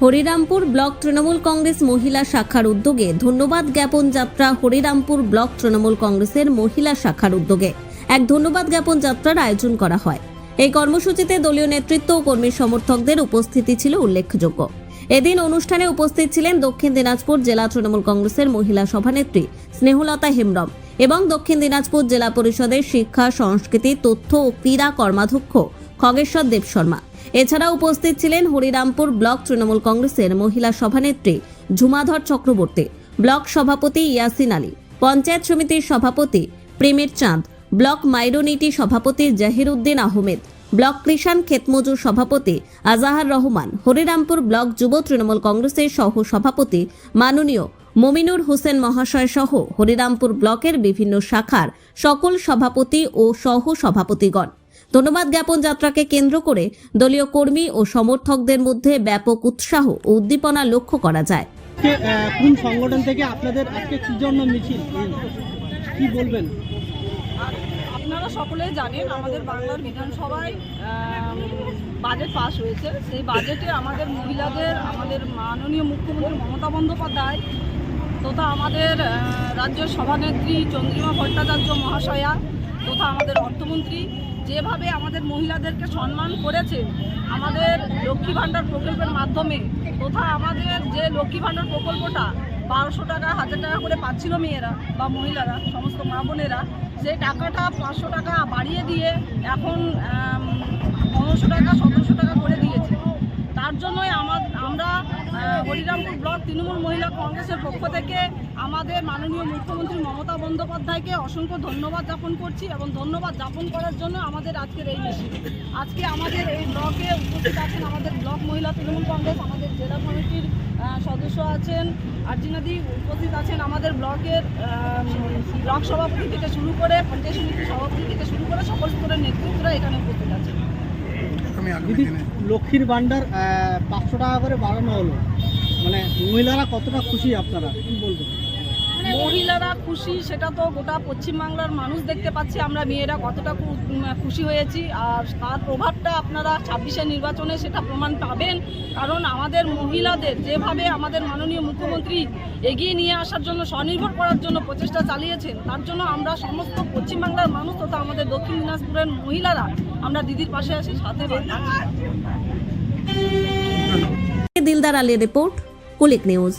Harirampur block Trinamool Congress মহিলা শাখার উদ্যোগে ধন্যবাদ জ্ঞাপন যাত্রা। হরিরামপুর ব্লক তৃণমূল কংগ্রেসের মহিলা শাখার উদ্যোগে এক ধন্যবাদ জ্ঞাপন যাত্রার আয়োজন করা হয়। এই কর্মসূচিতে দলীয় নেতৃত্ব ও কর্মী সমর্থকদের উপস্থিতি ছিল উল্লেখযোগ্য। এদিন অনুষ্ঠানে উপস্থিত ছিলেন দক্ষিণ দিনাজপুর জেলা তৃণমূল কংগ্রেসের মহিলা সভানেত্রী স্নেহলতা হেমব্রম এবং দক্ষিণ দিনাজপুর জেলা পরিষদের শিক্ষা, সংস্কৃতি, তথ্য ও ক্রীড়া কর্মাধ্যক্ষ খগেশ্বর দেব শর্মা। এছাড়া উপস্থিত ছিলেন হরিরামপুর ব্লক তৃণমূল কংগ্রেসের মহিলা সভানেত্রী ঝুমাধর চক্রবর্তী, ব্লক সভাপতি ইয়াসিন আলী, পঞ্চায়েত সমিতির সভাপতি প্রেমের চাঁদ, ব্লক মাইরনিটি সভাপতি জাহির উদ্দিন আহমেদ, ব্লক কৃষাণ ক্ষেতমজুর সভাপতি আজাহার রহমান, হরিরামপুর ব্লক যুব তৃণমূল কংগ্রেসের সহ সভাপতি মাননীয় মমিনুর হোসেন মহাশয় সহ হরিরামপুর ব্লকের বিভিন্ন শাখার সকল সভাপতি ও সহ সভাপতিগণ। ধন্যবাদ জ্ঞাপন যাত্রাকে কেন্দ্র করে দলীয় কর্মী ও সমর্থকদের মধ্যে ব্যাপক উৎসাহ ও উদ্দীপনা লক্ষ্য করা যায়। কোন সংগঠন থেকে আপনাদের আজকে কি জন্য মিছিল, কি বলবেন? আপনারা সকলেই জানেন আমাদের বাংলার বিধানসভায় বাজেট পাস হয়েছে। সেই বাজেটে আমাদের মহিলাদের আমাদের মাননীয় মুখ্যমন্ত্রী মমতা বন্দ্যোপাধ্যায় তথা আমাদের রাজ্য সভানেত্রী চন্দ্রিমা ভট্টাচার্য মহাশয়া তথা আমাদের অর্থমন্ত্রী যেভাবে আমাদের মহিলাদেরকে সম্মান করেছে আমাদের লক্ষ্মী ভাণ্ডার প্রকল্পের মাধ্যমে, তথা আমাদের যে লক্ষ্মী ভাণ্ডার প্রকল্পটা 1200 টাকা 1000 টাকা করে পাচ্ছিল মেয়েরা বা মহিলারা, সমস্ত মা বোনেরা, সেই টাকাটা 500 টাকা বাড়িয়ে দিয়ে এখন 1500 টাকা 1700 টাকা করে দিয়েছে। তার জন্যই আমরা হরিরামপুর ব্লক তৃণমূল মহিলা কংগ্রেসের পক্ষ থেকে আমাদের মাননীয় মুখ্যমন্ত্রী মমতা বন্দ্যোপাধ্যায়কে অসংখ্য ধন্যবাদ জ্ঞাপন করছি এবং ধন্যবাদ জ্ঞাপন করার জন্য আমাদের আজকের এই মিছিল। আজকে আমাদের এই ব্লকে উপস্থিত আছেন আমাদের ব্লক মহিলা তৃণমূল কংগ্রেস, আমাদের জেলা কমিটির সদস্য আছেন আর্জিনাদি, উপস্থিত আছেন আমাদের ব্লকের ব্লক সভাপতি থেকে শুরু করে পঞ্চায়েত সমিতির সভাপতি থেকে শুরু করে সকল স্তরের নেতৃত্বরা এখানে উপস্থিত আছেন। দিদি, লক্ষ্মীর ভাণ্ডার 500 টাকা করে বাড়ানো হলো, মানে মহিলারা কতটা খুশি, আপনারা কি বলবেন? মহিলারা খুশি সেটা তো গোটা পশ্চিমবাংলার মানুষ দেখতে পাচ্ছি, আমরা মেয়েরা কতটা খুশি হয়েছি। আর তার প্রভাবটা আপনারা 26-এর নির্বাচনে সেটা প্রমাণ পাবেন। কারণ আমাদের মহিলাদের যেভাবে আমাদের মাননীয় মুখ্যমন্ত্রী এগিয়ে নিয়ে আসার জন্য, স্বনির্ভর করার জন্য প্রচেষ্টা চালিয়েছেন, তার জন্য আমরা সমস্ত পশ্চিমবাংলার মানুষ তথা আমাদের দক্ষিণ দিনাজপুরের মহিলারা আমরা দিদির পাশে আছি, সাথে দিলদার আলীর রিপোর্ট, কুলিক নিউজ।